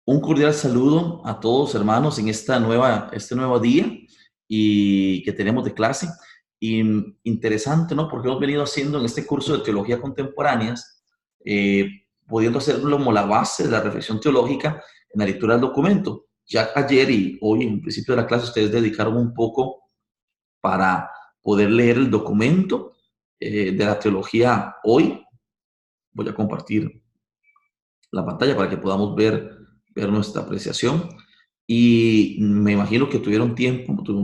Un cordial saludo a todos, hermanos, en este nuevo día y que tenemos de clase. Y interesante, ¿no? Porque hemos venido haciendo en este curso de teología contemporáneas, eh, pudiendo hacerlo como la base de la reflexión teológica en la lectura del documento. Ya ayer y hoy, en principio de la clase, ustedes dedicaron un poco para poder leer el documento de la teología hoy. Voy a compartir la pantalla para que podamos ver nuestra apreciación. Y me imagino que tuvieron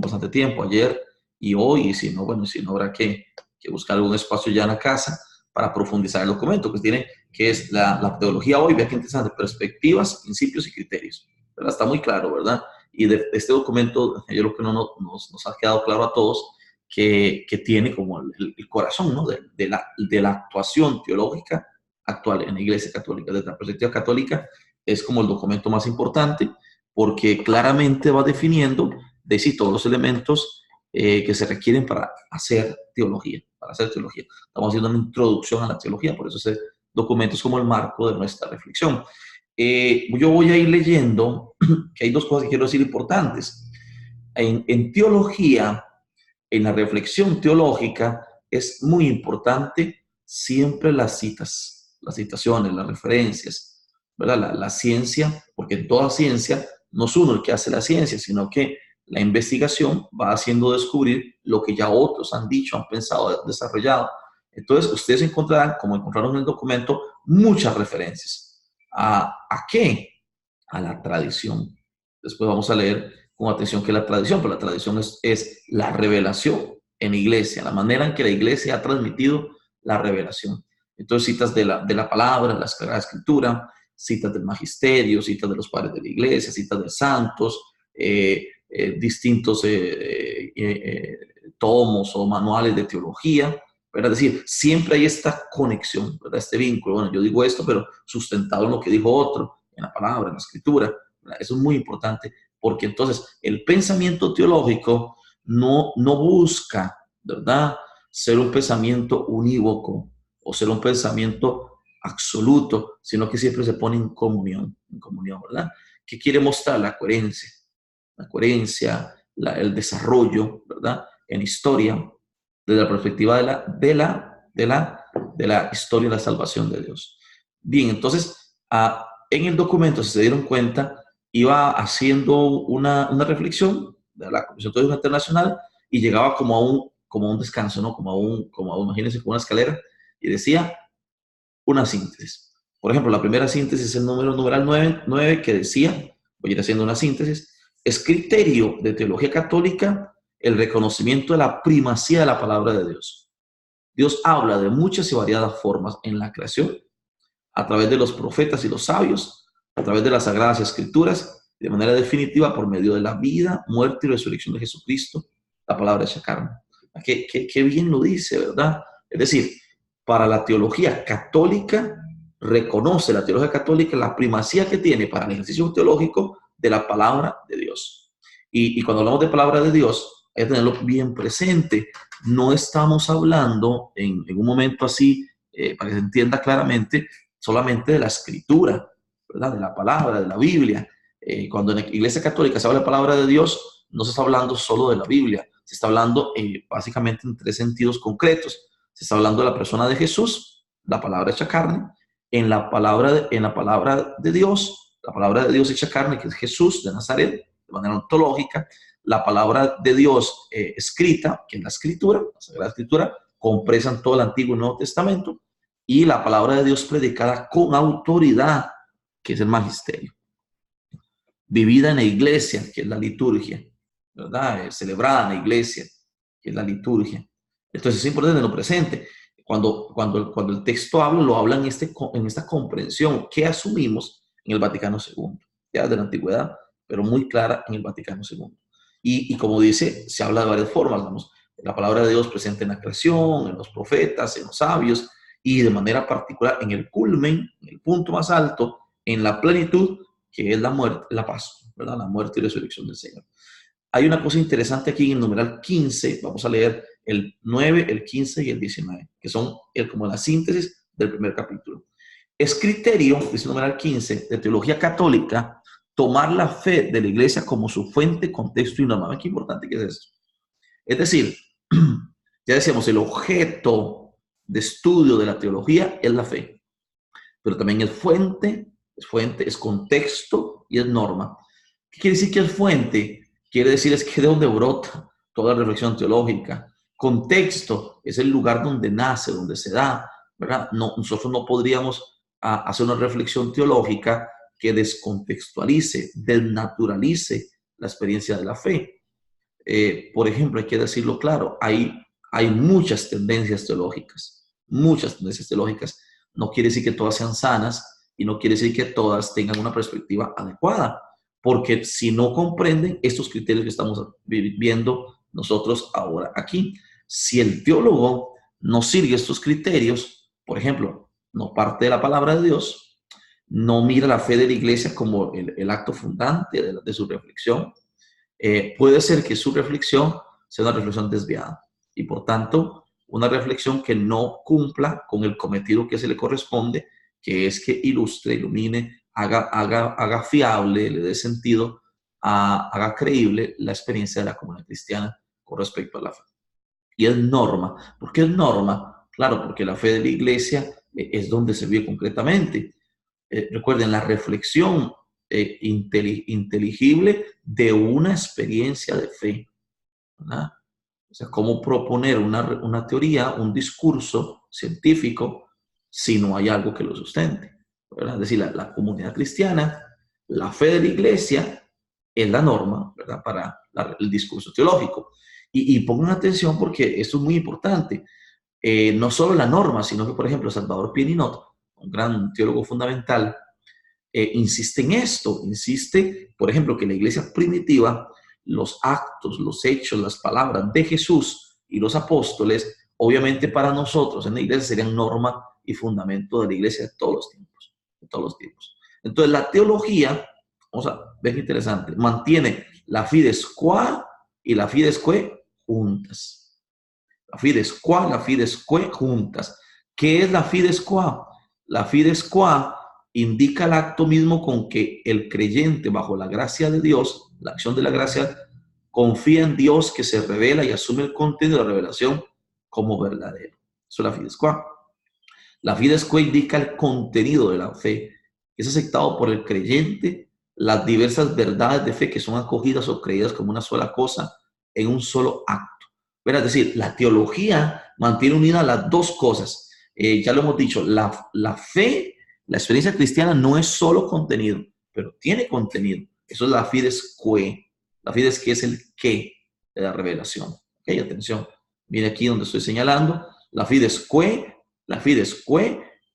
bastante tiempo ayer y hoy, y si no, bueno, si no habrá que buscar algún espacio ya en la casa para profundizar el documento que es la teología hoy, vea qué interesante, perspectivas, principios y criterios. ¿Verdad? Está muy claro, ¿verdad? Y de este documento, yo creo que nos ha quedado claro a todos que tiene como el corazón, ¿no? de la actuación teológica actual en la Iglesia Católica. Desde la perspectiva católica es como el documento más importante porque claramente va definiendo de sí todos los elementos que se requieren para hacer teología, Estamos haciendo una introducción a la teología, por eso ese documento es como el marco de nuestra reflexión. Yo voy a ir leyendo que hay dos cosas que quiero decir importantes. En teología, en la reflexión teológica, es muy importante siempre las citas, las citaciones, las referencias, ¿verdad? La ciencia, porque en toda ciencia no es uno el que hace la ciencia, sino que la investigación va haciendo descubrir lo que ya otros han dicho, han pensado, desarrollado. Entonces, ustedes encontrarán, como encontraron en el documento, muchas referencias. ¿A qué? A la tradición. Después vamos a leer con atención qué es la tradición, pero la tradición es la revelación en la iglesia, la manera en que la iglesia ha transmitido la revelación. Entonces, citas de la palabra, la Sagrada Escritura, citas del magisterio, citas de los padres de la iglesia, citas de santos, distintos tomos o manuales de teología, ¿verdad? Es decir, siempre hay esta conexión, ¿verdad? Este vínculo. Bueno, yo digo esto, pero sustentado en lo que dijo otro, en la palabra, en la escritura. ¿Verdad? Eso es muy importante porque entonces el pensamiento teológico no busca, ¿verdad?, ser un pensamiento unívoco o ser un pensamiento absoluto, sino que siempre se pone en comunión, ¿verdad? ¿Qué quiere mostrar? La coherencia, el desarrollo, ¿verdad? En historia, desde la perspectiva de la historia de la salvación de Dios. Bien, entonces, en el documento, si se dieron cuenta, iba haciendo una reflexión de la Comisión Teológica Internacional y llegaba como a un descanso, ¿no? Imagínense, como una escalera, y decía una síntesis. Por ejemplo, la primera síntesis es el numeral 9 que decía, voy a ir haciendo una síntesis, es criterio de teología católica el reconocimiento de la primacía de la palabra de Dios. Dios habla de muchas y variadas formas en la creación, a través de los profetas y los sabios, a través de las sagradas escrituras, de manera definitiva por medio de la vida, muerte y resurrección de Jesucristo, la palabra hecha carne. Qué bien lo dice, ¿verdad? Es decir, para la teología católica, reconoce la teología católica la primacía que tiene para el ejercicio teológico de la palabra de Dios. Y cuando hablamos de palabra de Dios, hay que tenerlo bien presente. No estamos hablando en un momento así, para que se entienda claramente, solamente de la escritura, ¿verdad? De la palabra, de la Biblia. Cuando en la Iglesia Católica se habla de la palabra de Dios, no se está hablando solo de la Biblia, se está hablando básicamente en tres sentidos concretos. Se está hablando de la persona de Jesús, la palabra hecha carne, en la palabra de Dios, la palabra de Dios hecha carne, que es Jesús de Nazaret, de manera ontológica, la palabra de Dios escrita, que es la escritura, la Sagrada Escritura, compresa en todo el Antiguo y Nuevo Testamento, y la palabra de Dios predicada con autoridad, que es el magisterio. Vivida en la iglesia, que es la liturgia, ¿verdad? Celebrada en la iglesia, que es la liturgia. Entonces es importante tenerlo presente. Cuando el texto habla, lo habla en esta comprensión que asumimos en el Vaticano II, ya de la antigüedad, pero muy clara en el Vaticano II. Y como dice, se habla de varias formas, vamos, la palabra de Dios presente en la creación, en los profetas, en los sabios, y de manera particular en el culmen, en el punto más alto, en la plenitud, que es la muerte, la paz, ¿verdad? La muerte y resurrección del Señor. Hay una cosa interesante aquí en el numeral 15, vamos a leer el 9, el 15 y el 19, que son como la síntesis del primer capítulo. Es criterio, dice el numeral 15, de teología católica, tomar la fe de la iglesia como su fuente, contexto y norma. Qué importante que es esto. Es decir, ya decíamos, el objeto de estudio de la teología es la fe, pero también es contexto y es norma. ¿Qué quiere decir que es fuente? Quiere decir es que de donde brota toda reflexión teológica. Contexto es el lugar donde nace, donde se da, ¿verdad? No, nosotros no podríamos hacer una reflexión teológica que descontextualice, desnaturalice la experiencia de la fe. Por ejemplo, hay que decirlo claro, hay muchas tendencias teológicas, muchas tendencias teológicas. No quiere decir que todas sean sanas y no quiere decir que todas tengan una perspectiva adecuada, porque si no comprenden estos criterios que estamos viendo nosotros ahora aquí, si el teólogo no sigue estos criterios, por ejemplo, no parte de la palabra de Dios, no mira la fe de la iglesia como el acto fundante de su reflexión, puede ser que su reflexión sea una reflexión desviada y por tanto una reflexión que no cumpla con el cometido que se le corresponde, que es que ilustre, ilumine, haga fiable, le dé sentido, haga creíble la experiencia de la comunidad cristiana con respecto a la fe. Y es norma. ¿Por qué es norma? Claro, porque la fe de la iglesia es donde se vive concretamente. Recuerden, la reflexión inteligible de una experiencia de fe, ¿verdad? O sea, cómo proponer una teoría, un discurso científico, si no hay algo que lo sustente, ¿verdad? Es decir, la comunidad cristiana, la fe de la iglesia es la norma, ¿verdad? Para el discurso teológico. Y pongan atención porque esto es muy importante. No solo la norma, sino que, por ejemplo, Salvador Pieninot, un gran teólogo fundamental, insiste en esto, insiste, por ejemplo, que la iglesia primitiva, los actos, los hechos, las palabras de Jesús y los apóstoles, obviamente para nosotros en la iglesia serían norma y fundamento de la iglesia de todos los tiempos, de todos los tiempos. Entonces la teología, vamos a ver qué interesante, mantiene la fides qua y la fides que juntas. La fides qua, la fides que juntas. ¿Qué es la fides qua? La fides qua indica el acto mismo con que el creyente, bajo la gracia de Dios, la acción de la gracia, confía en Dios que se revela y asume el contenido de la revelación como verdadero. Eso es la fides qua. La fides qua indica el contenido de la fe, que es aceptado por el creyente, las diversas verdades de fe que son acogidas o creídas como una sola cosa en un solo acto. Pero es decir, la teología mantiene unidas las dos cosas. Ya lo hemos dicho, la fe, la experiencia cristiana no es solo contenido, pero tiene contenido. Eso es la fides que. La fides que es el qué de la revelación. Ok, atención. Mire aquí donde estoy señalando. La fides que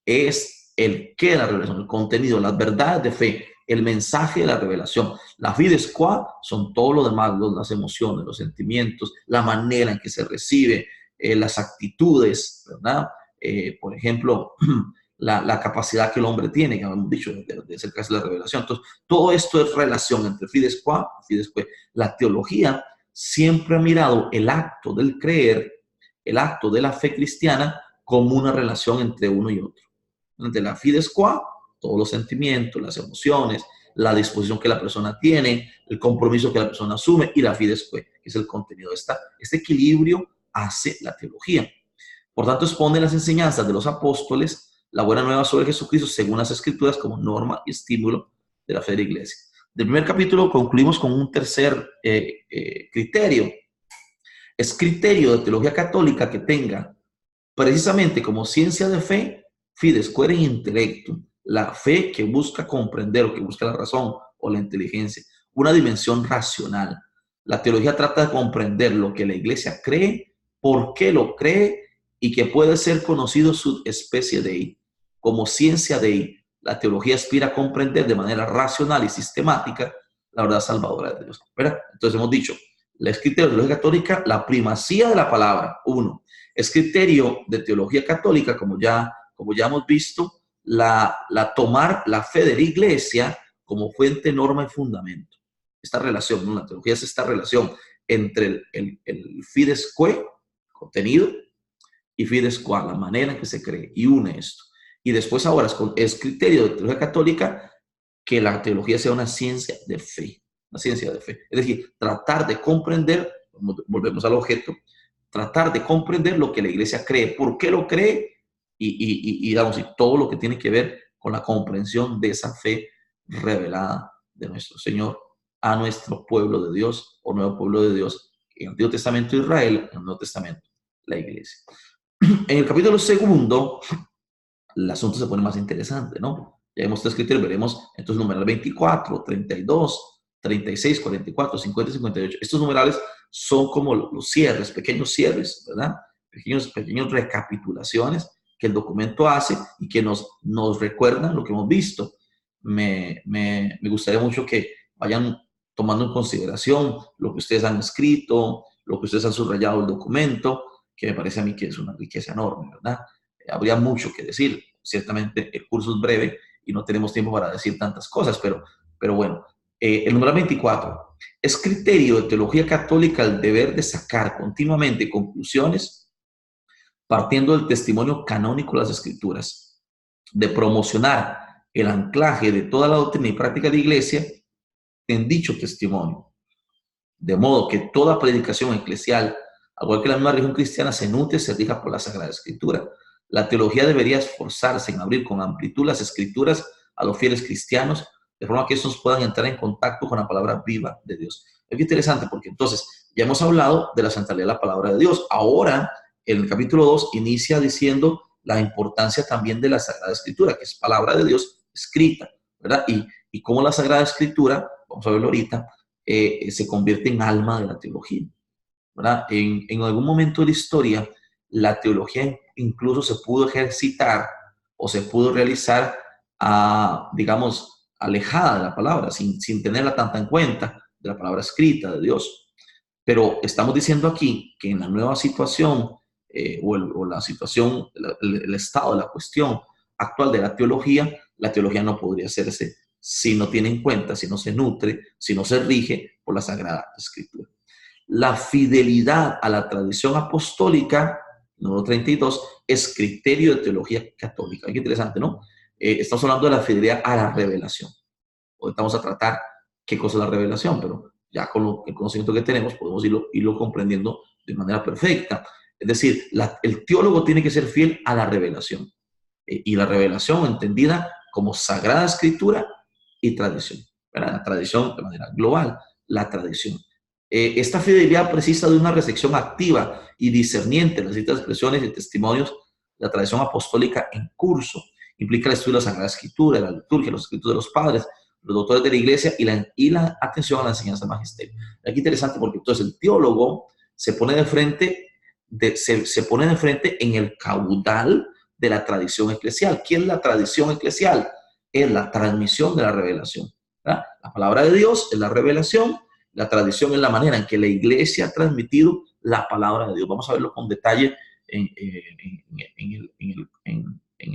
es el qué de la revelación, el contenido, las verdades de fe, el mensaje de la revelación. La fides qua son todo lo demás, las emociones, los sentimientos, la manera en que se recibe, las actitudes, ¿verdad? Por ejemplo, la capacidad que el hombre tiene, que hemos dicho, de acercarse a la revelación. Entonces, todo esto es relación entre fides qua y fides que. La teología siempre ha mirado el acto del creer, el acto de la fe cristiana, como una relación entre uno y otro. Entre la fides qua, todos los sentimientos, las emociones, la disposición que la persona tiene, el compromiso que la persona asume, y la fides que es el contenido de este equilibrio hace la teología. Por tanto, expone las enseñanzas de los apóstoles, la buena nueva sobre Jesucristo, según las Escrituras, como norma y estímulo de la fe de la iglesia. Del primer capítulo concluimos con un tercer criterio. Es criterio de teología católica que tenga precisamente como ciencia de fe, fides quae intellectum, la fe que busca comprender o que busca la razón o la inteligencia, una dimensión racional. La teología trata de comprender lo que la iglesia cree, por qué lo cree y que puede ser conocido su especie Dei. Como ciencia Dei, la teología aspira a comprender de manera racional y sistemática la verdad salvadora de Dios. ¿Verdad? Entonces hemos dicho, la escritura de la teología católica, la primacía de la palabra, uno. Es criterio de teología católica, como ya hemos visto, tomar la fe de la iglesia como fuente, norma y fundamento. Esta relación, ¿no? La teología es esta relación entre el fides que, contenido, y fides qua, la manera en que se cree, y une esto. Y después ahora es criterio de teología católica que la teología sea una ciencia de fe, una ciencia de fe. Es decir, tratar de comprender, volvemos al objeto, tratar de comprender lo que la iglesia cree, por qué lo cree digamos, y todo lo que tiene que ver con la comprensión de esa fe revelada de nuestro Señor a nuestro pueblo de Dios o nuevo pueblo de Dios, en el Antiguo Testamento Israel, en el Nuevo Testamento la iglesia. En el capítulo segundo, el asunto se pone más interesante, ¿no? Ya hemos escrito y veremos entonces numeral 24, 32, 36, 44, 50 y 58. Estos numerales son como los cierres, pequeños cierres, ¿verdad? Pequeños recapitulaciones que el documento hace y que nos recuerdan lo que hemos visto. Me gustaría mucho que vayan tomando en consideración lo que ustedes han escrito, lo que ustedes han subrayado el documento, que me parece a mí que es una riqueza enorme, ¿verdad? Habría mucho que decir. Ciertamente el curso es breve y no tenemos tiempo para decir tantas cosas, pero bueno. El número 24. Es criterio de teología católica el deber de sacar continuamente conclusiones partiendo del testimonio canónico de las Escrituras, de promocionar el anclaje de toda la doctrina y práctica de la Iglesia en dicho testimonio, de modo que toda predicación eclesial, al igual que la misma religión cristiana, se nutre y se rija por la Sagrada Escritura. La teología debería esforzarse en abrir con amplitud las Escrituras a los fieles cristianos, de forma que estos puedan entrar en contacto con la palabra viva de Dios. Es interesante porque entonces ya hemos hablado de la centralidad de la palabra de Dios. Ahora, en el capítulo 2, inicia diciendo la importancia también de la Sagrada Escritura, que es palabra de Dios escrita, ¿verdad? Y cómo la Sagrada Escritura, vamos a verlo ahorita, se convierte en alma de la teología, ¿verdad? En algún momento de la historia, la teología incluso se pudo ejercitar o se pudo realizar, digamos, alejada de la palabra, sin tenerla tanta en cuenta, de la palabra escrita de Dios. Pero estamos diciendo aquí que en la nueva situación, o la situación, el estado de la cuestión actual de la teología no podría hacerse si no tiene en cuenta, si no se nutre, si no se rige por la Sagrada Escritura. La fidelidad a la tradición apostólica, número 32, es criterio de teología católica. Qué interesante, ¿no? Estamos hablando de la fidelidad a la revelación. Hoy vamos a tratar qué cosa es la revelación, pero ya con el conocimiento que tenemos podemos irlo comprendiendo de manera perfecta. Es decir, el teólogo tiene que ser fiel a la revelación. Y la revelación entendida como Sagrada Escritura y tradición, ¿verdad? La tradición de manera global, la tradición. Esta fidelidad precisa de una recepción activa y discerniente de las distintas expresiones y testimonios de la tradición apostólica en curso. Implica el estudio de la Sagrada Escritura, la liturgia, los escritos de los padres, los doctores de la iglesia y la atención a la enseñanza del magisterio. Aquí interesante porque entonces el teólogo se pone de frente, se pone de frente en el caudal de la tradición eclesial. ¿Qué es la tradición eclesial? Es la transmisión de la revelación, ¿verdad? La palabra de Dios es la revelación, la tradición es la manera en que la iglesia ha transmitido la palabra de Dios. Vamos a verlo con detalle en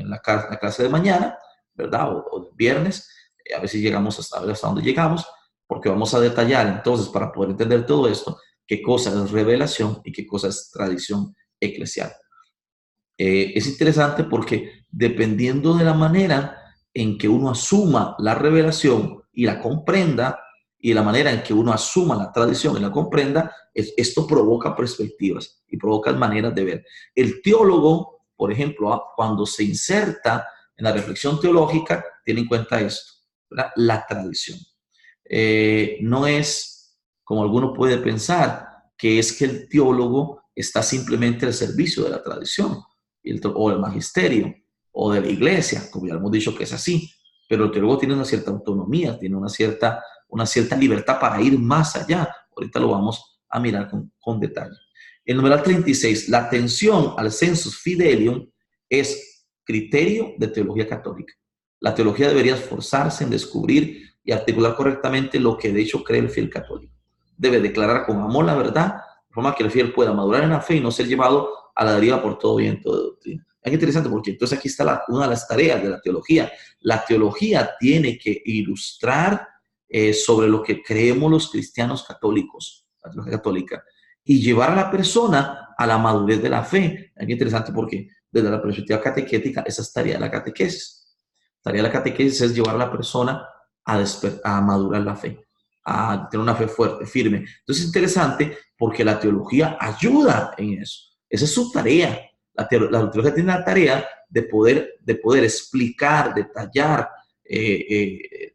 la clase de mañana, ¿verdad? O del viernes. A ver si llegamos hasta donde llegamos, porque vamos a detallar entonces, para poder entender todo esto, qué cosa es revelación y qué cosa es tradición eclesial. Es interesante porque dependiendo de la manera en que uno asuma la revelación y la comprenda, y la manera en que uno asuma la tradición y la comprenda, esto provoca perspectivas y provoca maneras de ver. El teólogo, por ejemplo, cuando se inserta en la reflexión teológica, tiene en cuenta esto, ¿verdad? La tradición. No es, como alguno puede pensar, que es que el teólogo está simplemente al servicio de la tradición o del magisterio o de la iglesia, como ya hemos dicho que es así, pero el teólogo tiene una cierta autonomía, tiene una cierta libertad para ir más allá. Ahorita lo vamos a mirar con detalle. El numeral 36, la atención al sensus fidelium es criterio de teología católica. La teología debería esforzarse en descubrir y articular correctamente lo que de hecho cree el fiel católico. Debe declarar con amor la verdad, de forma que el fiel pueda madurar en la fe y no ser llevado a la deriva por todo viento de doctrina. Es interesante porque entonces aquí está una de las tareas de la teología. La teología tiene que ilustrar sobre lo que creemos los cristianos católicos, la teología católica, y llevar a la persona a la madurez de la fe. Es interesante porque desde la perspectiva catequética esa es tarea de la catequesis. La tarea de la catequesis es llevar a la persona a madurar la fe, a tener una fe fuerte, firme. Entonces es interesante porque la teología ayuda en eso. Esa es su tarea. La teología tiene la tarea de poder explicar, detallar,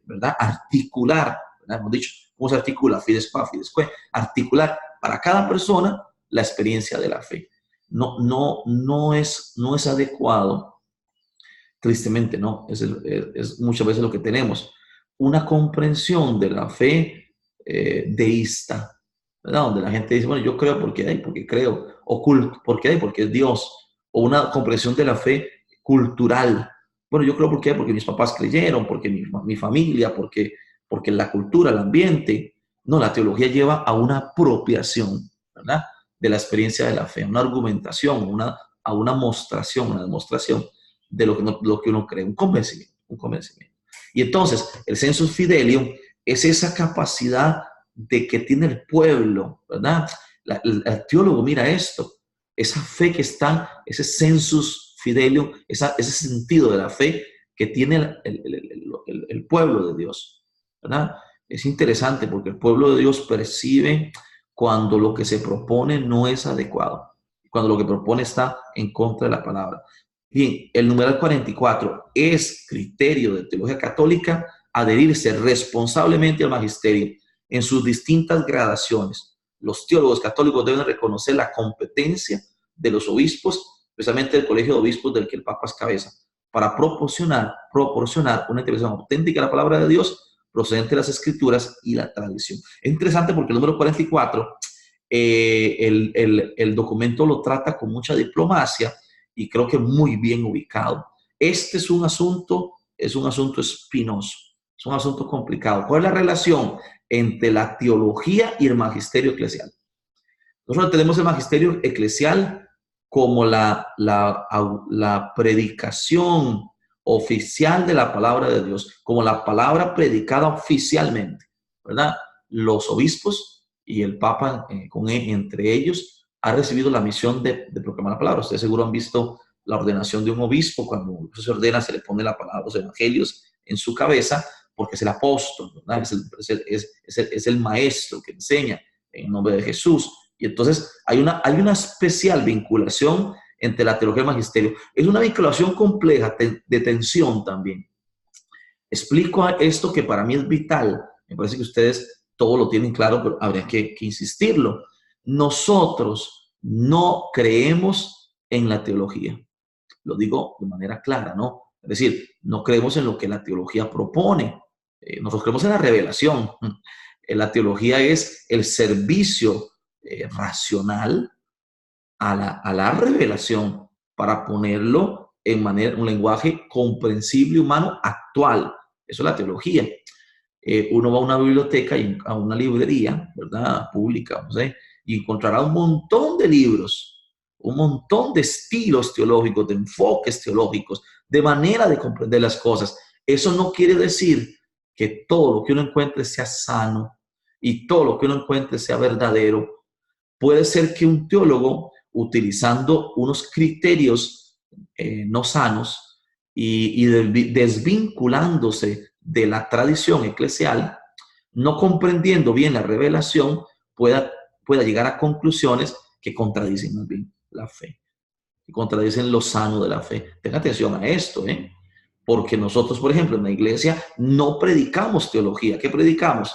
¿verdad? Articular, ¿verdad? Hemos dicho, ¿cómo se articula? Fides qua, fides que. Articular para cada persona la experiencia de la fe. No es adecuado, tristemente, ¿no? Es muchas veces lo que tenemos, una comprensión de la fe deísta, ¿verdad? Donde la gente dice, bueno, yo creo porque hay, porque creo, o culto, porque hay, porque es Dios, o una comprensión de la fe cultural. Bueno, yo creo porque hay, porque mis papás creyeron, porque mi familia, porque la cultura, el ambiente. No, la teología lleva a una apropiación, ¿verdad? De la experiencia de la fe, una argumentación, a una mostración, una demostración de lo que uno cree, un convencimiento, un convencimiento. Y entonces, el sensus fidelium es esa capacidad de que tiene el pueblo, ¿verdad? El teólogo mira esto, esa fe que está, ese sensus fidelium, ese sentido de la fe que tiene el pueblo de Dios, ¿verdad? Es interesante porque el pueblo de Dios percibe cuando lo que se propone no es adecuado, cuando lo que propone está en contra de la palabra. Bien, el numeral 44 es criterio de teología católica adherirse responsablemente al magisterio en sus distintas gradaciones. Los teólogos católicos deben reconocer la competencia de los obispos, especialmente del colegio de obispos del que el Papa es cabeza, para proporcionar una interpretación auténtica de la palabra de Dios procedente de las Escrituras y la tradición. Es interesante porque el número 44, el documento lo trata con mucha diplomacia y creo que muy bien ubicado. Este es un asunto espinoso, es un asunto complicado. ¿Cuál es la relación entre la teología y el magisterio eclesial? Nosotros tenemos el magisterio eclesial como la predicación oficial de la palabra de Dios, como la palabra predicada oficialmente, ¿verdad? Los obispos y el Papa, entre ellos, ha recibido la misión de proclamar la palabra. Ustedes seguro han visto la ordenación de un obispo. Cuando se ordena, se le pone la palabra, los evangelios en su cabeza, porque es el apóstol, ¿verdad? Es el maestro que enseña en nombre de Jesús. Y entonces hay una especial vinculación entre la teología y el magisterio. Es una vinculación compleja, de tensión también. Explico esto que para mí es vital. Me parece que ustedes todo lo tienen claro, pero habría que insistirlo. Nosotros no creemos en la teología. Lo digo de manera clara, ¿no? Es decir, no creemos en lo que la teología propone. Nosotros creemos en la revelación. La teología es el servicio racional a la revelación para ponerlo en un lenguaje comprensible, humano, actual. Eso es la teología. Uno va a una biblioteca y a una librería, ¿verdad? Pública, no sé, y encontrará un montón de libros, un montón de estilos teológicos, de enfoques teológicos, de manera de comprender las cosas. Eso no quiere decir que todo lo que uno encuentre sea sano y todo lo que uno encuentre sea verdadero. Puede ser que un teólogo, utilizando unos criterios no sanos y desvinculándose de la tradición eclesial, no comprendiendo bien la revelación, pueda llegar a conclusiones que contradicen más bien la fe, que contradicen lo sano de la fe. Tenga atención a esto, ¿eh? Porque nosotros, por ejemplo, en la iglesia no predicamos teología. ¿Qué predicamos?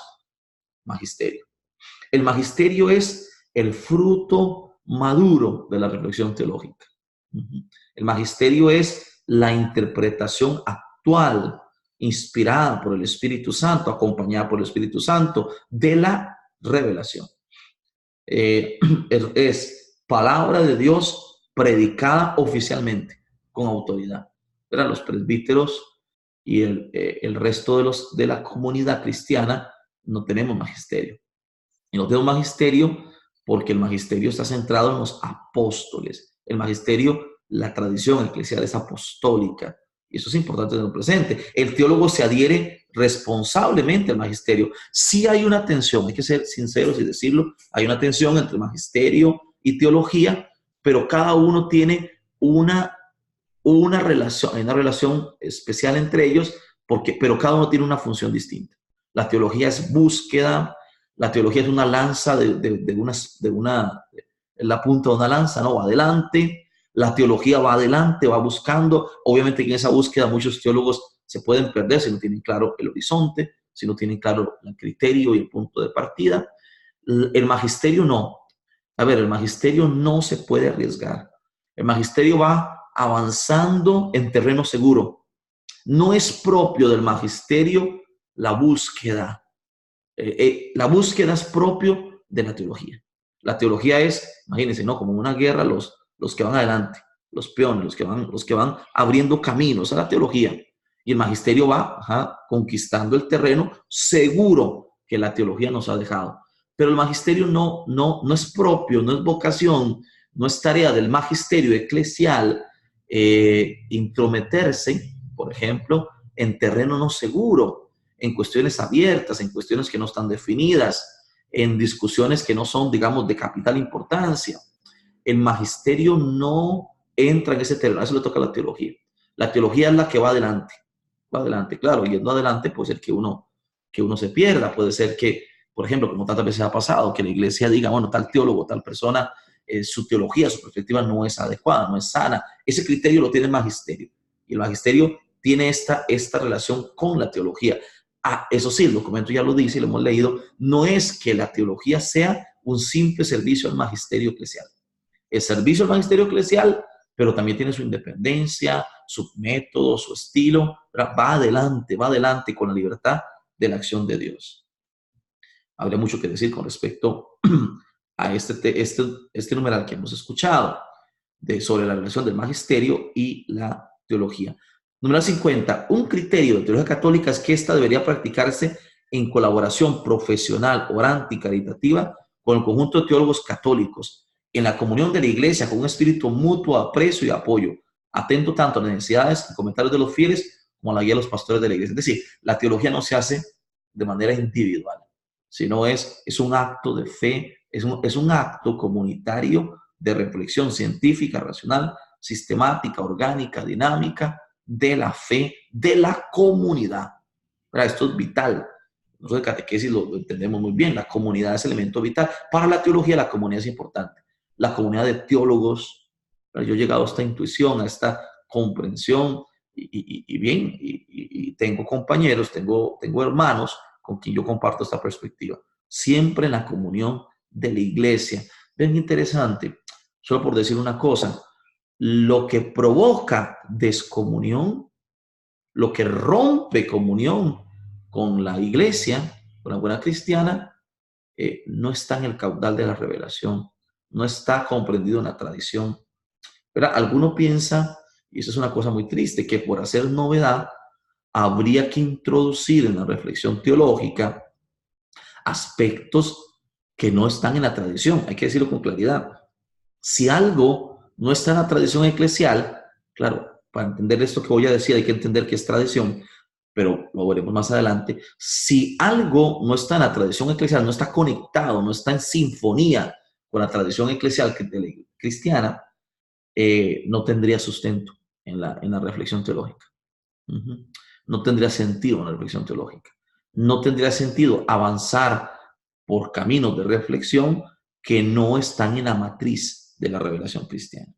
Magisterio. El magisterio es el fruto maduro de la reflexión teológica. El magisterio es la interpretación actual, inspirada por el Espíritu Santo, acompañada por el Espíritu Santo, de la revelación. Es palabra de Dios predicada oficialmente, con autoridad. ¿Verdad? Los presbíteros y el resto de la comunidad cristiana no tenemos magisterio. Y no tenemos magisterio porque el magisterio está centrado en los apóstoles. El magisterio, la tradición eclesial es apostólica. Y eso es importante tenerlo presente. El teólogo se adhiere responsablemente al magisterio. Sí hay una tensión, hay que ser sinceros y decirlo, hay una tensión entre magisterio y teología, pero cada uno tiene una relación, hay una relación especial entre ellos, pero cada uno tiene una función distinta. La teología es búsqueda, la teología es una lanza es la punta de una lanza, ¿no? Va adelante, la teología va adelante, va buscando. Obviamente que en esa búsqueda muchos teólogos se pueden perder si no tienen claro el horizonte, si no tienen claro el criterio y el punto de partida. El magisterio no. A ver, el magisterio no se puede arriesgar. El magisterio va avanzando en terreno seguro. No es propio del magisterio la búsqueda. La búsqueda es propio de la teología. La teología es, imagínense, ¿no? Como una guerra, los que van adelante, los peones, los que van abriendo caminos a la teología. Y el magisterio va conquistando el terreno seguro que la teología nos ha dejado. Pero el magisterio no es propio, no es vocación, no es tarea del magisterio eclesial intrometerse, por ejemplo, en terreno no seguro, en cuestiones abiertas, en cuestiones que no están definidas, en discusiones que no son, digamos, de capital importancia. El magisterio no entra en ese terreno, eso le toca a la teología. La teología es la que va adelante, claro, yendo adelante puede ser que uno se pierda, puede ser que, por ejemplo, como tantas veces ha pasado, que la iglesia diga, bueno, tal teólogo, tal persona, su teología, su perspectiva no es adecuada, no es sana. Ese criterio lo tiene el magisterio. Y el magisterio tiene esta relación con la teología. Eso sí, el documento ya lo dice y lo hemos leído, no es que la teología sea un simple servicio al magisterio eclesial. El servicio al magisterio eclesial, pero también tiene su independencia, su método, su estilo, va adelante con la libertad de la acción de Dios. Habría mucho que decir con respecto a este numeral que hemos escuchado sobre la relación del magisterio y la teología. Numeral 50. Un criterio de teología católica es que esta debería practicarse en colaboración profesional, orante y caritativa con el conjunto de teólogos católicos, en la comunión de la iglesia, con un espíritu mutuo aprecio y apoyo, atento tanto a las necesidades y comentarios de los fieles como a la guía de los pastores de la iglesia. Es decir, la teología no se hace de manera individual, sino es un acto de fe, es un acto comunitario de reflexión científica, racional, sistemática, orgánica, dinámica, de la fe, de la comunidad. Esto es vital. Nosotros de catequesis lo entendemos muy bien. La comunidad es elemento vital. Para la teología, la comunidad es importante. La comunidad de teólogos. Yo he llegado a esta intuición, a esta comprensión y tengo compañeros, tengo hermanos con quien yo comparto esta perspectiva. Siempre en la comunión de la iglesia. Ven, interesante, solo por decir una cosa, lo que provoca descomunión, lo que rompe comunión con la iglesia, con la buena cristiana, no está en el caudal de la revelación, no está comprendido en la tradición. ¿Verdad? Alguno piensa, y eso es una cosa muy triste, que por hacer novedad habría que introducir en la reflexión teológica aspectos que no están en la tradición. Hay que decirlo con claridad. Si algo no está en la tradición eclesial, claro, para entender esto que voy a decir hay que entender que es tradición, pero lo veremos más adelante. Si algo no está en la tradición eclesial, no está conectado, no está en sinfonía con la tradición eclesial cristiana, no tendría sustento en la reflexión teológica. No tendría sentido en la reflexión teológica. No tendría sentido avanzar por caminos de reflexión que no están en la matriz de la revelación cristiana.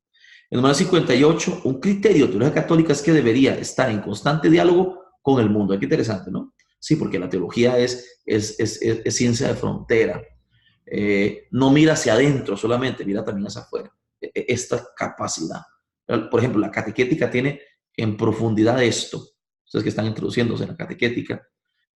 El número 58, un criterio de teología católica es que debería estar en constante diálogo con el mundo. Qué interesante, ¿no? Sí, porque la teología es ciencia de frontera. No mira hacia adentro solamente, mira también hacia afuera. Esta capacidad. Por ejemplo, la catequética tiene en profundidad esto. Ustedes que están introduciéndose en la catequética,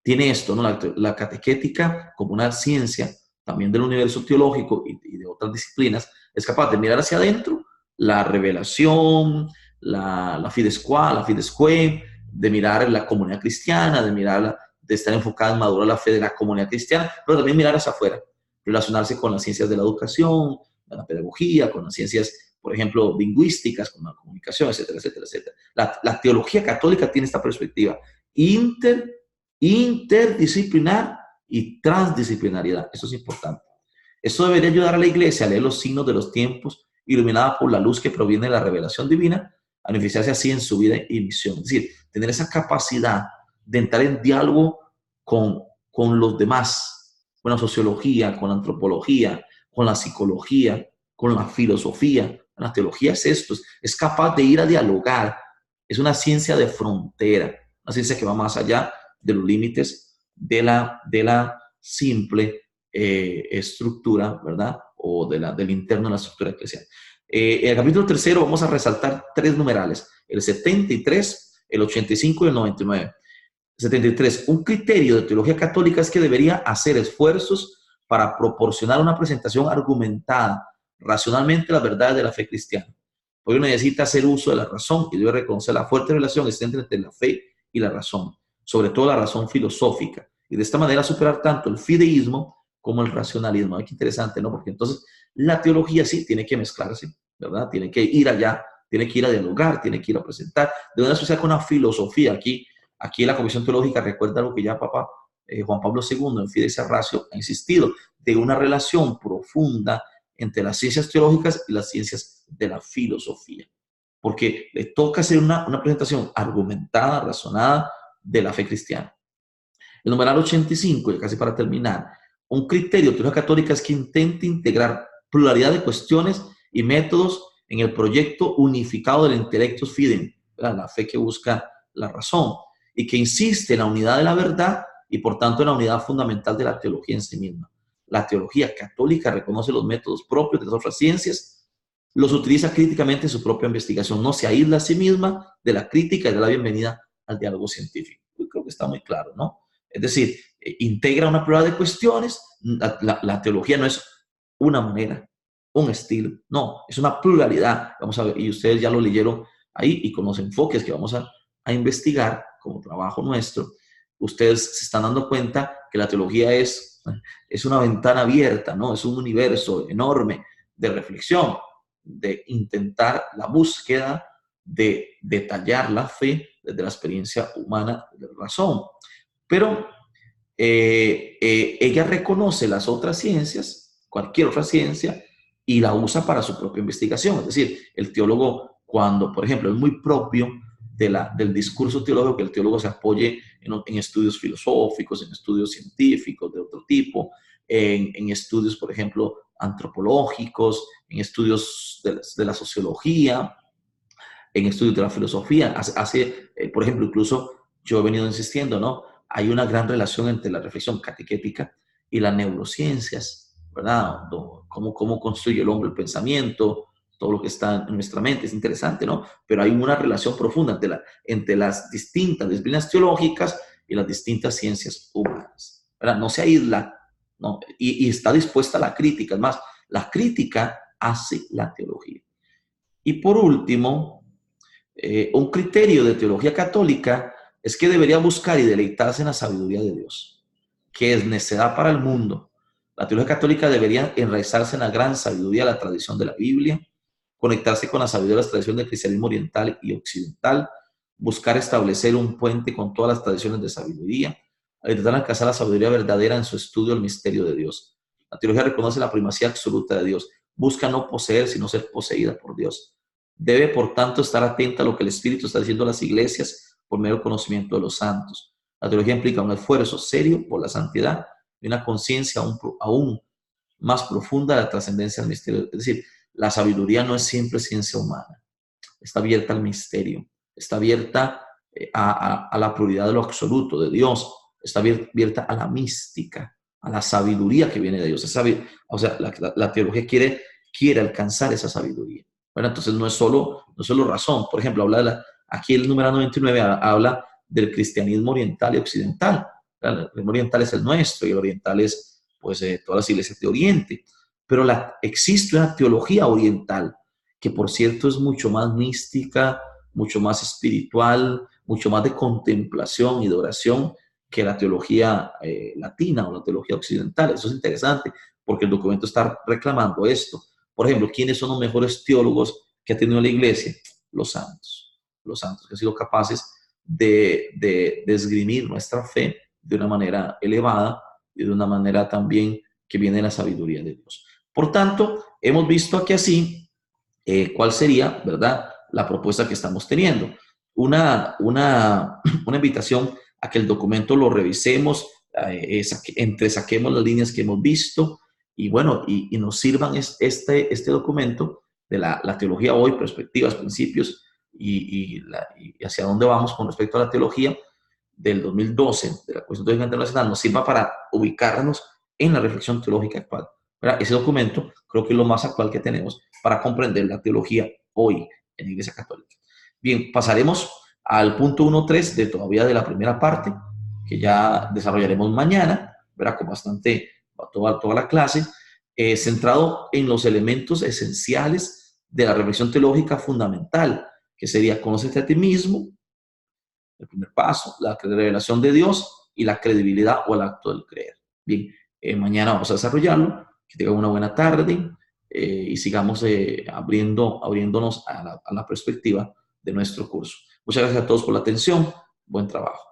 tiene esto, ¿no? La catequética como una ciencia también del universo teológico y de otras disciplinas, es capaz de mirar hacia adentro la revelación, la fides qua, la fides que, de mirar la comunidad cristiana, de estar enfocada en madurar la fe de la comunidad cristiana, pero también mirar hacia afuera, relacionarse con las ciencias de la educación, de la pedagogía, con las ciencias, por ejemplo, lingüísticas, con la comunicación, etcétera, etcétera, etcétera. La teología católica tiene esta perspectiva interdisciplinar y transdisciplinariedad. Eso es importante. Eso debería ayudar a la iglesia a leer los signos de los tiempos, iluminada por la luz que proviene de la revelación divina, a beneficiarse así en su vida y misión. Es decir, tener esa capacidad de entrar en diálogo con los demás, con la sociología, con la antropología, con la psicología, con la filosofía. La teología es esto, es capaz de ir a dialogar, es una ciencia de frontera, una ciencia que va más allá de los límites de la simple estructura, ¿verdad? O del interno de la estructura eclesial. En el capítulo tercero vamos a resaltar 3 numerales, el 73, el 85 y el 99. 73. Un criterio de teología católica es que debería hacer esfuerzos para proporcionar una presentación argumentada racionalmente las verdades de la fe cristiana. Porque uno necesita hacer uso de la razón y debe reconocer la fuerte relación existente entre la fe y la razón, sobre todo la razón filosófica, y de esta manera superar tanto el fideísmo como el racionalismo. Ay, qué interesante, ¿no? Porque entonces la teología sí tiene que mezclarse, ¿verdad? Tiene que ir allá, tiene que ir a dialogar, tiene que ir a presentar, de una asociar con una filosofía. Aquí la Comisión Teológica recuerda lo que ya Papa Juan Pablo II en Fides et Ratio ha insistido, de una relación profunda entre las ciencias teológicas y las ciencias de la filosofía, porque le toca hacer una presentación argumentada, razonada de la fe cristiana. El numeral 85, y casi para terminar, un criterio de teología católica es que intente integrar pluralidad de cuestiones y métodos en el proyecto unificado del Intellectus Fidei, la fe que busca la razón, y que insiste en la unidad de la verdad y por tanto en la unidad fundamental de la teología en sí misma. La teología católica reconoce los métodos propios de las otras ciencias, los utiliza críticamente en su propia investigación, no se aísla a sí misma de la crítica y da la bienvenida al diálogo científico. Yo creo que está muy claro, ¿no? Es decir, integra una prueba de cuestiones. La teología no es una manera, un estilo, no, es una pluralidad. Vamos a ver, y ustedes ya lo leyeron ahí, y con los enfoques que vamos a investigar como trabajo nuestro, ustedes se están dando cuenta que la teología es una ventana abierta, ¿no? Es un universo enorme de reflexión, de intentar la búsqueda de detallar la fe desde la experiencia humana de la razón. Pero ella reconoce las otras ciencias, cualquier otra ciencia, y la usa para su propia investigación. Es decir, el teólogo, cuando, por ejemplo, es muy propio del discurso teológico que el teólogo se apoye en estudios filosóficos, en estudios científicos de otro tipo, en estudios, por ejemplo, antropológicos, en estudios de la sociología, en estudios de la filosofía. Por ejemplo, incluso yo he venido insistiendo, ¿no? Hay una gran relación entre la reflexión catequética y las neurociencias, ¿verdad? Cómo construye el hombre el pensamiento, todo lo que está en nuestra mente, es interesante, ¿no? Pero hay una relación profunda entre las distintas disciplinas teológicas y las distintas ciencias humanas, ¿verdad? No se aísla, ¿no? Y está dispuesta a la crítica. Es más, la crítica hace la teología. Y por último, un criterio de teología católica es que debería buscar y deleitarse en la sabiduría de Dios, que es necedad para el mundo. La teología católica debería enraizarse en la gran sabiduría de la tradición de la Biblia, conectarse con la sabiduría de la tradición del cristianismo oriental y occidental, buscar establecer un puente con todas las tradiciones de sabiduría, intentar alcanzar la sabiduría verdadera en su estudio del misterio de Dios. La teología reconoce la primacía absoluta de Dios, busca no poseer, sino ser poseída por Dios. Debe, por tanto, estar atenta a lo que el Espíritu está diciendo a las iglesias por medio del conocimiento de los santos. La teología implica un esfuerzo serio por la santidad y una conciencia aún más profunda de la trascendencia del misterio. Es decir, la sabiduría no es siempre ciencia humana. Está abierta al misterio, está abierta a la pluralidad de lo absoluto, de Dios, está abierta a la mística, a la sabiduría que viene de Dios. O sea, la teología quiere alcanzar esa sabiduría. Bueno, entonces no es solo razón. Por ejemplo, aquí el número 99 habla del cristianismo oriental y occidental. El cristianismo oriental es el nuestro y el oriental es pues todas las iglesias de Oriente. Pero existe una teología oriental que, por cierto, es mucho más mística, mucho más espiritual, mucho más de contemplación y de oración que la teología latina o la teología occidental. Eso es interesante porque el documento está reclamando esto. Por ejemplo, ¿quiénes son los mejores teólogos que ha tenido la iglesia? Los santos que han sido capaces de esgrimir nuestra fe de una manera elevada y de una manera también que viene de la sabiduría de Dios. Por tanto, hemos visto aquí así cuál sería, ¿verdad?, la propuesta que estamos teniendo. Una invitación a que el documento lo revisemos, entresaquemos las líneas que hemos visto y bueno, y nos sirvan este documento de la teología hoy, perspectivas, principios y hacia dónde vamos con respecto a la teología del 2012 de la Comisión Teológica Internacional nos sirva para ubicarnos en la reflexión teológica actual. ¿Verdad? Ese documento creo que es lo más actual que tenemos para comprender la teología hoy en la Iglesia Católica. Bien, pasaremos al punto 1.3 de todavía de la primera parte, que ya desarrollaremos mañana, ¿verdad? Con bastante, toda la clase, centrado en los elementos esenciales de la reflexión teológica fundamental, que sería conócete a ti mismo, el primer paso, la revelación de Dios y la credibilidad o el acto del creer. Bien, mañana vamos a desarrollarlo. Que tengan una buena tarde y sigamos abriéndonos a la perspectiva de nuestro curso. Muchas gracias a todos por la atención. Buen trabajo.